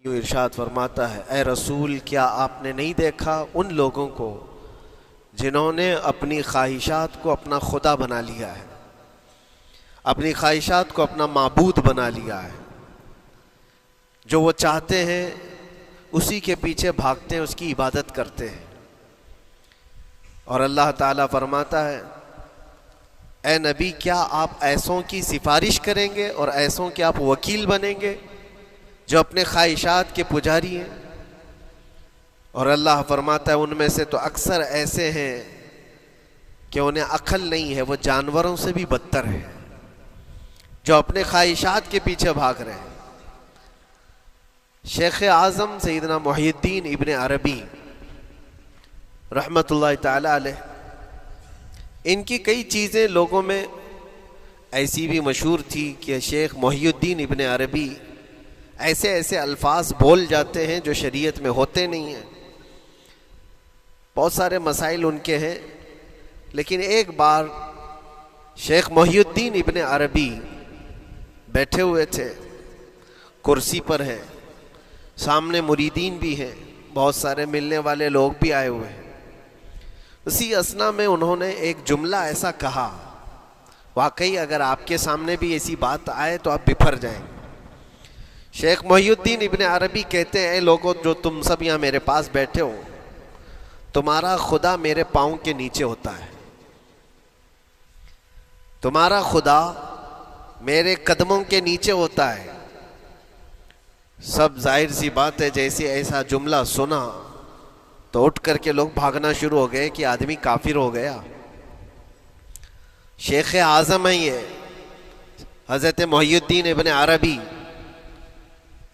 یوں ارشاد فرماتا ہے، اے رسول کیا آپ نے نہیں دیکھا ان لوگوں کو جنہوں نے اپنی خواہشات کو اپنا خدا بنا لیا ہے، اپنی خواہشات کو اپنا معبود بنا لیا ہے، جو وہ چاہتے ہیں اسی کے پیچھے بھاگتے ہیں، اس کی عبادت کرتے ہیں۔ اور اللہ تعالیٰ فرماتا ہے، اے نبی کیا آپ ایسوں کی سفارش کریں گے اور ایسوں کے آپ وکیل بنیں گے جو اپنے خواہشات کے پجاری ہیں؟ اور اللہ فرماتا ہے ان میں سے تو اکثر ایسے ہیں کہ انہیں عقل نہیں ہے، وہ جانوروں سے بھی بدتر ہے، جو اپنے خواہشات کے پیچھے بھاگ رہے ہیں۔ شیخ اعظم سیدنا محی الدین ابن عربی رحمۃ اللہ تعالی علیہ، ان کی کئی چیزیں لوگوں میں ایسی بھی مشہور تھی کہ شیخ محی الدین ابن عربی ایسے ایسے الفاظ بول جاتے ہیں جو شریعت میں ہوتے نہیں ہیں۔ بہت سارے مسائل ان کے ہیں، لیکن ایک بار شیخ محی الدین ابن عربی بیٹھے ہوئے تھے، کرسی پر ہیں، سامنے مریدین بھی ہیں، بہت سارے ملنے والے لوگ بھی آئے ہوئے ہیں۔ اسی اثنا میں انہوں نے ایک جملہ ایسا کہا، واقعی اگر آپ کے سامنے بھی ایسی بات آئے تو آپ بپھر جائیں۔ شیخ محی الدین ابن عربی کہتے ہیں، اے لوگوں جو تم سب یہاں میرے پاس بیٹھے ہو، تمہارا خدا میرے پاؤں کے نیچے ہوتا ہے، تمہارا خدا میرے قدموں کے نیچے ہوتا ہے۔ سب ظاہر سی بات ہے، جیسے ایسا جملہ سنا تو اٹھ کر کے لوگ بھاگنا شروع ہو گئے کہ آدمی کافر ہو گیا۔ شیخ اعظم ہیں یہ حضرت محی الدین ابن عربی،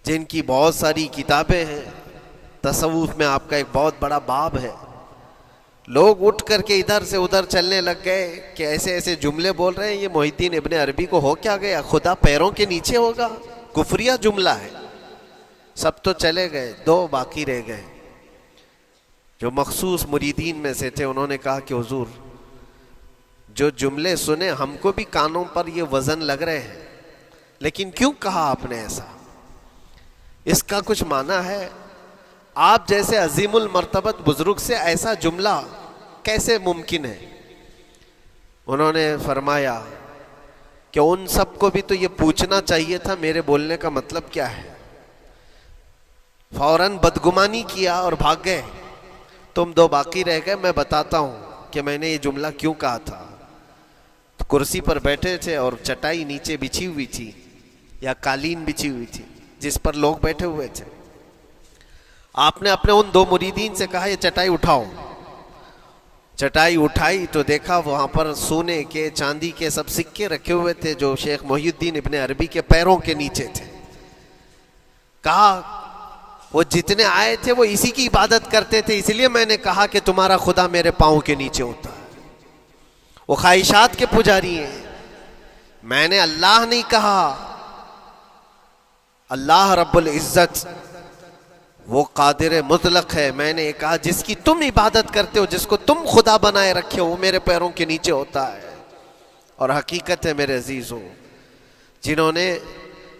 جن کی بہت ساری کتابیں ہیں، تصوف میں آپ کا ایک بہت بڑا باب ہے۔ لوگ اٹھ کر کے ادھر سے ادھر چلنے لگ گئے کہ ایسے ایسے جملے بول رہے ہیں، یہ محی الدین ابن عربی کو ہو کیا گیا؟ خدا پیروں کے نیچے ہوگا؟ کفریہ جملہ ہے۔ سب تو چلے گئے، دو باقی رہ گئے جو مخصوص مریدین میں سے تھے۔ انہوں نے کہا کہ حضور جو جملے سنے ہم کو بھی کانوں پر یہ وزن لگ رہے ہیں، لیکن کیوں کہا آپ نے ایسا؟ اس کا کچھ معنی ہے؟ آپ جیسے عظیم المرتبت بزرگ سے ایسا جملہ کیسے ممکن ہے؟ انہوں نے فرمایا کہ ان سب کو بھی تو یہ پوچھنا چاہیے تھا میرے بولنے کا مطلب کیا ہے۔ فوراً بدگمانی کیا اور بھاگ گئے۔ تم دو باقی رہ گئے، میں بتاتا ہوں کہ میں نے یہ جملہ کیوں کہا تھا۔ تو کرسی پر بیٹھے تھے اور چٹائی نیچے بچھی ہوئی تھی یا قالین بچھی ہوئی تھی جس پر لوگ بیٹھے ہوئے تھے۔ آپ نے اپنے ان دو مریدین سے کہا یہ چٹائی اٹھاؤ۔ چٹائی اٹھائی تو دیکھا وہاں پر سونے کے چاندی کے سب سکے رکھے ہوئے تھے جو شیخ محی الدین ابن عربی کے پیروں کے نیچے تھے۔ کہا وہ جتنے آئے تھے وہ اسی کی عبادت کرتے تھے، اس لیے میں نے کہا کہ تمہارا خدا میرے پاؤں کے نیچے ہوتا ہے۔ وہ خواہشات کے پجاری ہیں، میں نے اللہ نہیں کہا۔ اللہ رب العزت وہ قادر مطلق ہے، میں نے کہا جس کی تم عبادت کرتے ہو، جس کو تم خدا بنائے رکھے ہو، وہ میرے پیروں کے نیچے ہوتا ہے۔ اور حقیقت ہے میرے عزیزوں، جنہوں نے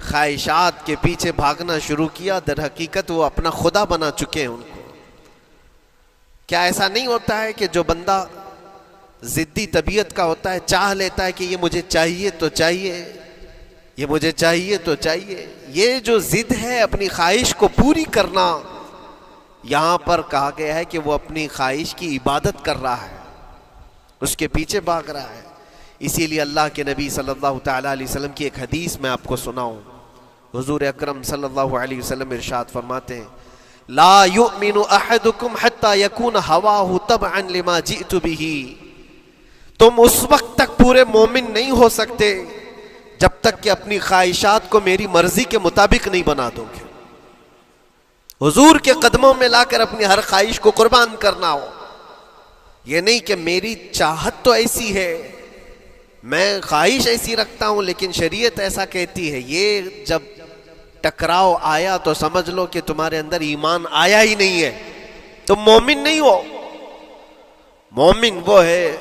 خواہشات کے پیچھے بھاگنا شروع کیا، در حقیقت وہ اپنا خدا بنا چکے ہیں ان کو۔ کیا ایسا نہیں ہوتا ہے کہ جو بندہ ضدی طبیعت کا ہوتا ہے، چاہ لیتا ہے کہ یہ مجھے چاہیے تو چاہیے، یہ مجھے چاہیے تو چاہیے؟ یہ جو ضد ہے اپنی خواہش کو پوری کرنا، یہاں پر کہا گیا ہے کہ وہ اپنی خواہش کی عبادت کر رہا ہے، اس کے پیچھے بھاگ رہا ہے۔ اسی لیے اللہ کے نبی صلی اللہ تعالیٰ علیہ وسلم کی ایک حدیث میں آپ کو سناؤں۔ حضور اکرم صلی اللہ علیہ وسلم ارشاد فرماتے ہیں، لا یؤمن احدکم حتی یکون ہواہ تبعا لما جئت بہ۔ تم اس وقت تک پورے مومن نہیں ہو سکتے جب تک کہ اپنی خواہشات کو میری مرضی کے مطابق نہیں بنا دو گے۔ حضور کے قدموں میں لا کر اپنی ہر خواہش کو قربان کرنا ہو۔ یہ نہیں کہ میری چاہت تو ایسی ہے، میں خواہش ایسی رکھتا ہوں لیکن شریعت ایسا کہتی ہے۔ یہ جب ٹکراؤ آیا تو سمجھ لو کہ تمہارے اندر ایمان آیا ہی نہیں ہے، تم مومن نہیں ہو۔ مومن وہ ہے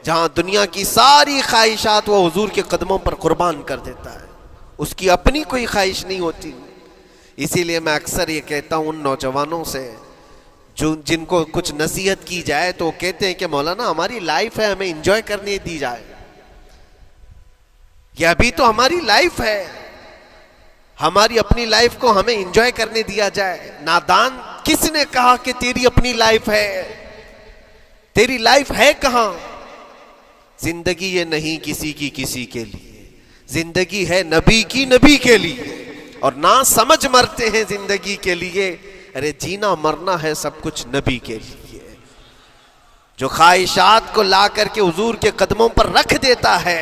جہاں دنیا کی ساری خواہشات وہ حضور کے قدموں پر قربان کر دیتا ہے، اس کی اپنی کوئی خواہش نہیں ہوتی۔ اسی لیے میں اکثر یہ کہتا ہوں ان نوجوانوں سے جو جن کو کچھ نصیحت کی جائے تو کہتے ہیں کہ مولانا ہماری لائف ہے، ہمیں انجوائے کرنے دی جائے. یہ ابھی تو ہماری لائف ہے، ہماری اپنی لائف کو ہمیں انجوائے کرنے دیا جائے. نادان، کس نے کہا کہ تیری اپنی لائف ہے؟ تیری لائف ہے کہاں؟ زندگی یہ نہیں کسی کی کسی کے لیے، زندگی ہے نبی کی نبی کے لیے. اور نہ سمجھ مرتے ہیں زندگی کے لیے، ارے جینا مرنا ہے سب کچھ نبی کے لیے. جو خواہشات کو لا کر کے حضور کے قدموں پر رکھ دیتا ہے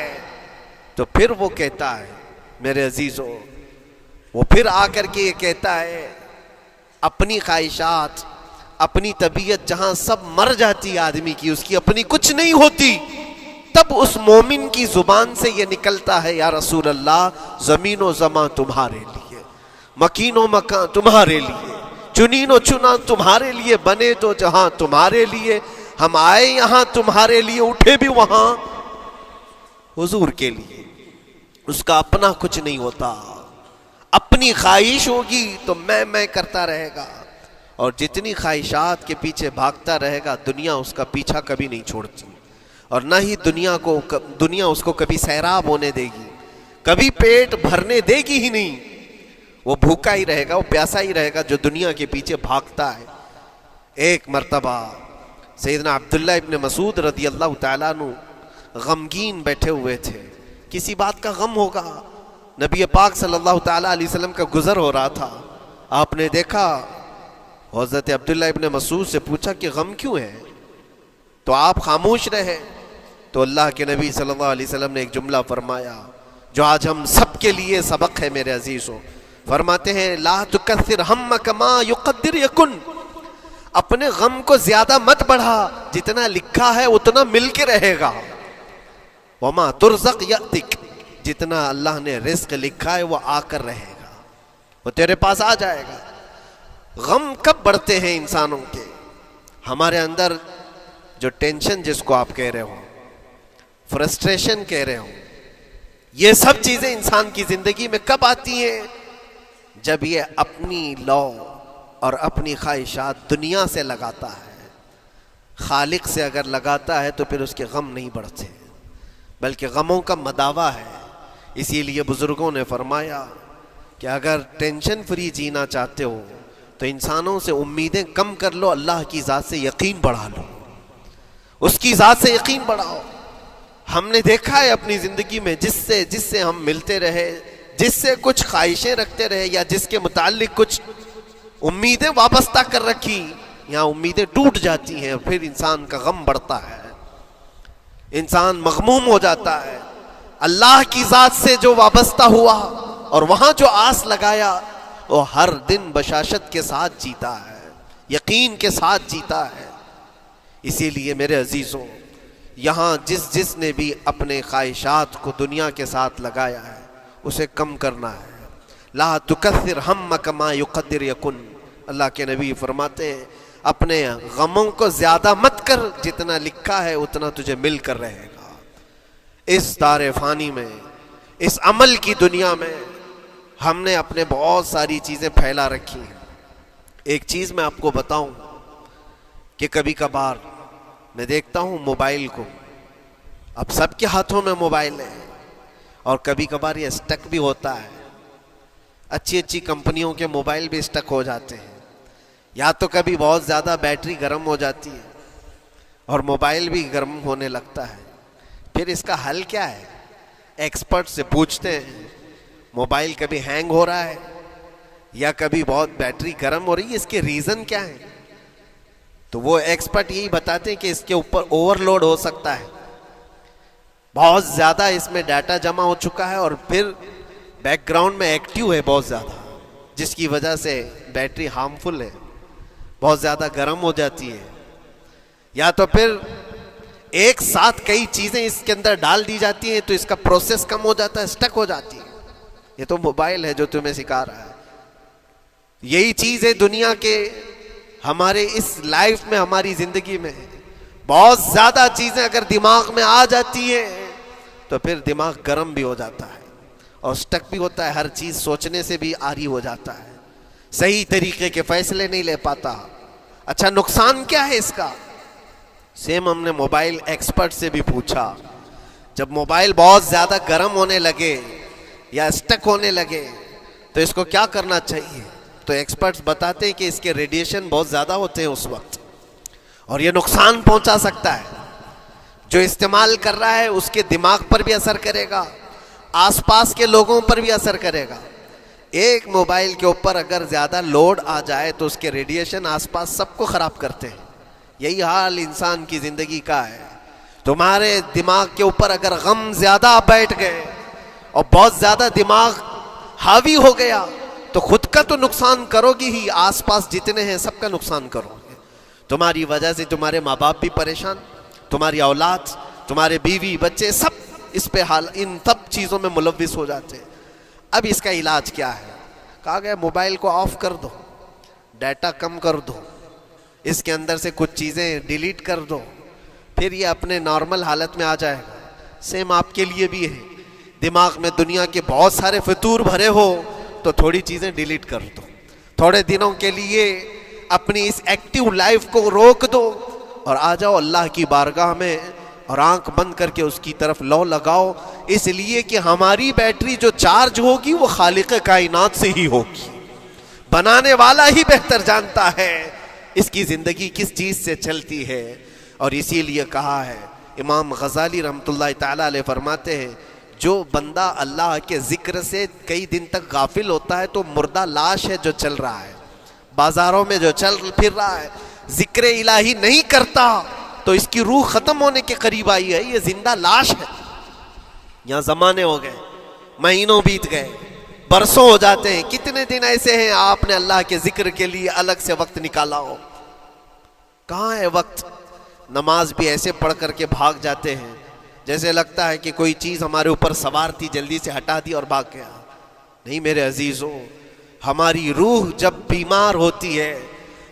تو پھر وہ کہتا ہے میرے عزیزو، وہ پھر آ کر کے یہ کہتا ہے اپنی خواہشات، اپنی طبیعت جہاں سب مر جاتی آدمی کی، اس کی اپنی کچھ نہیں ہوتی، تب اس مومن کی زبان سے یہ نکلتا ہے یا رسول اللہ زمین و زمان تمہارے لیے، مکین و مکان تمہارے لیے، چنین و چنا تمہارے لیے، بنے تو جہاں تمہارے لیے، ہم آئے یہاں تمہارے لیے، اٹھے بھی وہاں حضور کے لیے. اس کا اپنا کچھ نہیں ہوتا، اپنی خواہش ہوگی تو میں کرتا رہے گا، اور جتنی خواہشات کے پیچھے بھاگتا رہے گا دنیا اس کا پیچھا کبھی نہیں چھوڑتی، اور نہ ہی دنیا اس کو کبھی سیراب ہونے دے گی، کبھی پیٹ بھرنے دے گی ہی نہیں. وہ بھوکا ہی رہے گا، وہ پیاسا ہی رہے گا جو دنیا کے پیچھے بھاگتا ہے. ایک مرتبہ سیدنا عبداللہ ابن مسعود رضی اللہ تعالیٰ عنہ غمگین بیٹھے ہوئے تھے، کسی بات کا غم ہوگا. نبی پاک صلی اللہ تعالیٰ علیہ وسلم کا گزر ہو رہا تھا، آپ نے دیکھا، حضرت عبداللہ ابن مسعود سے پوچھا کہ غم کیوں ہے؟ تو آپ خاموش رہے. تو اللہ کے نبی صلی اللہ علیہ وسلم نے ایک جملہ فرمایا جو آج ہم سب کے لیے سبق ہے میرے عزیزوں. فرماتے ہیں لا تکثر ہمک ما یقدر یکن، اپنے غم کو زیادہ مت بڑھا، جتنا لکھا ہے اتنا مل کے رہے گا. وما ترزق یأتک، جتنا اللہ نے رزق لکھا ہے وہ آ کر رہے گا، وہ تیرے پاس آ جائے گا. غم کب بڑھتے ہیں انسانوں کے؟ ہمارے اندر جو ٹینشن جس کو آپ کہہ رہے ہو، فرسٹریشن کہہ رہے ہو، یہ سب چیزیں انسان کی زندگی میں کب آتی ہیں؟ جب یہ اپنی لو اور اپنی خواہشات دنیا سے لگاتا ہے. خالق سے اگر لگاتا ہے تو پھر اس کے غم نہیں بڑھتے، بلکہ غموں کا مداوا ہے. اسی لیے بزرگوں نے فرمایا کہ اگر ٹینشن فری جینا چاہتے ہو تو انسانوں سے امیدیں کم کر لو، اللہ کی ذات سے یقین بڑھا لو، اس کی ذات سے یقین بڑھاؤ. ہم نے دیکھا ہے اپنی زندگی میں جس سے ہم ملتے رہے، جس سے کچھ خواہشیں رکھتے رہے یا جس کے متعلق کچھ امیدیں وابستہ کر رکھی، یہاں امیدیں ٹوٹ جاتی ہیں، پھر انسان کا غم بڑھتا ہے، انسان مغموم ہو جاتا ہے. اللہ کی ذات سے جو وابستہ ہوا اور وہاں جو آس لگایا وہ ہر دن بشاشت کے ساتھ جیتا ہے، یقین کے ساتھ جیتا ہے. اسی لیے میرے عزیزوں، یہاں جس نے بھی اپنے خواہشات کو دنیا کے ساتھ لگایا ہے اسے کم کرنا ہے. لا تکثر ہمک ما یقدر یکن، اللہ کے نبی فرماتے ہیں اپنے غموں کو زیادہ مت کر، جتنا لکھا ہے اتنا تجھے مل کر رہے گا. اس دار فانی میں، اس عمل کی دنیا میں ہم نے اپنے بہت ساری چیزیں پھیلا رکھی ہیں. ایک چیز میں آپ کو بتاؤں کہ کبھی کبھار میں دیکھتا ہوں موبائل کو، اب سب کے ہاتھوں میں موبائل ہے، اور کبھی کبھار یہ اسٹک بھی ہوتا ہے. اچھی کمپنیوں کے موبائل بھی اسٹک ہو جاتے ہیں، یا تو کبھی بہت زیادہ بیٹری گرم ہو جاتی ہے اور موبائل بھی گرم ہونے لگتا ہے. پھر اس کا حل کیا ہے؟ ایکسپرٹ سے پوچھتے ہیں موبائل کبھی ہینگ ہو رہا ہے یا کبھی بہت بیٹری گرم ہو رہی ہے، اس کے ریزن کیا ہے؟ تو وہ ایکسپرٹ یہی بتاتے ہیں کہ اس کے اوپر اوور لوڈ ہو سکتا ہے، بہت زیادہ اس میں ڈیٹا جمع ہو چکا ہے اور پھر بیک گراؤنڈ میں ایکٹیو ہے بہت زیادہ، جس کی وجہ سے بیٹری ہارمفل ہے، بہت زیادہ گرم ہو جاتی ہے. یا تو پھر ایک ساتھ کئی چیزیں اس کے اندر ڈال دی جاتی ہیں تو اس کا پروسیس کم ہو جاتا ہے، اسٹک ہو جاتی ہے. یہ تو موبائل ہے جو تمہیں سکھا رہا ہے. یہی چیز ہے دنیا کے ہمارے اس لائف میں، ہماری زندگی میں بہت زیادہ چیزیں اگر دماغ میں آ جاتی ہیں تو پھر دماغ گرم بھی ہو جاتا ہے اور اسٹک بھی ہوتا ہے، ہر چیز سوچنے سے بھی عاری ہو جاتا ہے. صحیح طریقے کے فیصلے نہیں لے پاتا. اچھا نقصان کیا ہے اس کا؟ سیم ہم نے موبائل ایکسپرٹ سے بھی پوچھا. جب موبائل بہت زیادہ گرم ہونے لگے یا اسٹک ہونے لگے تو اس کو کیا کرنا چاہیے؟ تو ایکسپرٹس بتاتے ہیں کہ اس کے ریڈیشن بہت زیادہ ہوتے ہیں اس وقت اور یہ نقصان پہنچا سکتا ہے. جو استعمال کر رہا ہے اس کے دماغ پر بھی اثر کرے گا, آس پاس کے لوگوں پر بھی اثر کرے گا. ایک موبائل کے اوپر اگر زیادہ لوڈ آ جائے تو اس کے ریڈیشن آس پاس سب کو خراب کرتے ہیں. یہی حال انسان کی زندگی کا ہے. تمہارے دماغ کے اوپر اگر غم زیادہ بیٹھ گئے اور بہت زیادہ دماغ حاوی ہو گیا تو خود کا تو نقصان کرو گی ہی, آس پاس جتنے ہیں سب کا نقصان کرو گے. تمہاری وجہ سے تمہارے ماں باپ بھی پریشان, تمہاری اولاد, تمہارے بیوی بچے سب اس پہ ان سب چیزوں میں ملوث ہو جاتے ہیں. اب اس کا علاج کیا ہے؟ کہا گیا موبائل کو آف کر دو, ڈیٹا کم کر دو, اس کے اندر سے کچھ چیزیں ڈیلیٹ کر دو, پھر یہ اپنے نارمل حالت میں آ جائے گا. سیم آپ کے لیے بھی ہے. دماغ میں دنیا کے بہت سارے فطور بھرے ہو تو تھوڑی چیزیں ڈیلیٹ کر دو, تھوڑے دنوں کے لیے اپنی اس ایکٹیو لائف کو روک دو اور آ جاؤ اللہ کی بارگاہ میں اور آنکھ بند کر کے اس کی طرف لو لگاؤ. اس لیے کہ ہماری بیٹری جو چارج ہوگی وہ خالق کائنات سے ہی ہوگی. بنانے والا ہی بہتر جانتا ہے اس کی زندگی کس چیز سے چلتی ہے. اور اسی لیے کہا ہے, امام غزالی رحمۃ اللہ تعالی علیہ فرماتے ہیں, جو بندہ اللہ کے ذکر سے کئی دن تک غافل ہوتا ہے تو مردہ لاش ہے جو چل رہا ہے, بازاروں میں جو چل پھر رہا ہے, ذکر الہی نہیں کرتا تو اس کی روح ختم ہونے کے قریب آئی ہے. یہ زندہ لاش ہے. یہاں زمانے ہو گئے, مہینوں بیت گئے, برسوں ہو جاتے ہیں. کتنے دن ایسے ہیں آپ نے اللہ کے ذکر کے لیے الگ سے وقت نکالا ہو؟ کہاں ہے وقت؟ نماز بھی ایسے پڑھ کر کے بھاگ جاتے ہیں جیسے لگتا ہے کہ کوئی چیز ہمارے اوپر سوار تھی, جلدی سے ہٹا دی اور بھاگ گیا. نہیں میرے عزیزوں, ہماری روح جب بیمار ہوتی ہے,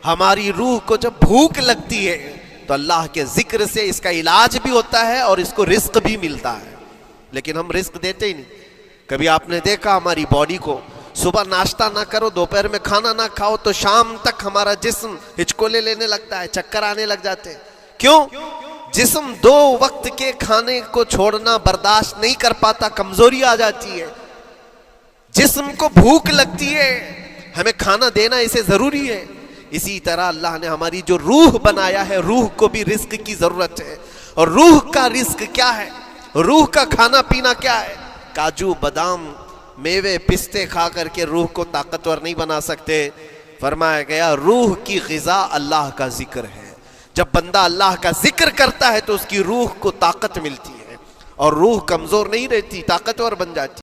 ہماری روح کو جب بھوک لگتی ہے تو اللہ کے ذکر سے اس کا علاج بھی ہوتا ہے اور اس کو رزق بھی ملتا ہے. لیکن ہم رزق دیتے ہی نہیں. کبھی آپ نے دیکھا ہماری باڈی کو, صبح ناشتہ نہ کرو, دوپہر میں کھانا نہ کھاؤ تو شام تک ہمارا جسم ہچکولے لینے لگتا ہے, چکر آنے لگ جاتے ہیں. کیوں؟ جسم 2 وقت کے کھانے کو چھوڑنا برداشت نہیں کر پاتا, کمزوری آ جاتی ہے. جسم کو بھوک لگتی ہے, ہمیں کھانا دینا اسے ضروری ہے. اسی طرح اللہ نے ہماری جو روح بنایا ہے, روح کو بھی رزق کی ضرورت ہے. اور روح کا رزق کیا ہے؟ روح کا کھانا پینا کیا ہے؟ کاجو بادام میوے پستے کھا کر کے روح کو طاقتور نہیں بنا سکتے. فرمایا گیا روح کی غذا اللہ کا ذکر ہے. جب بندہ اللہ کا ذکر کرتا ہے تو اس کی روح کو طاقت ملتی ہے اور روح کمزور نہیں رہتی, طاقتور بن جاتی.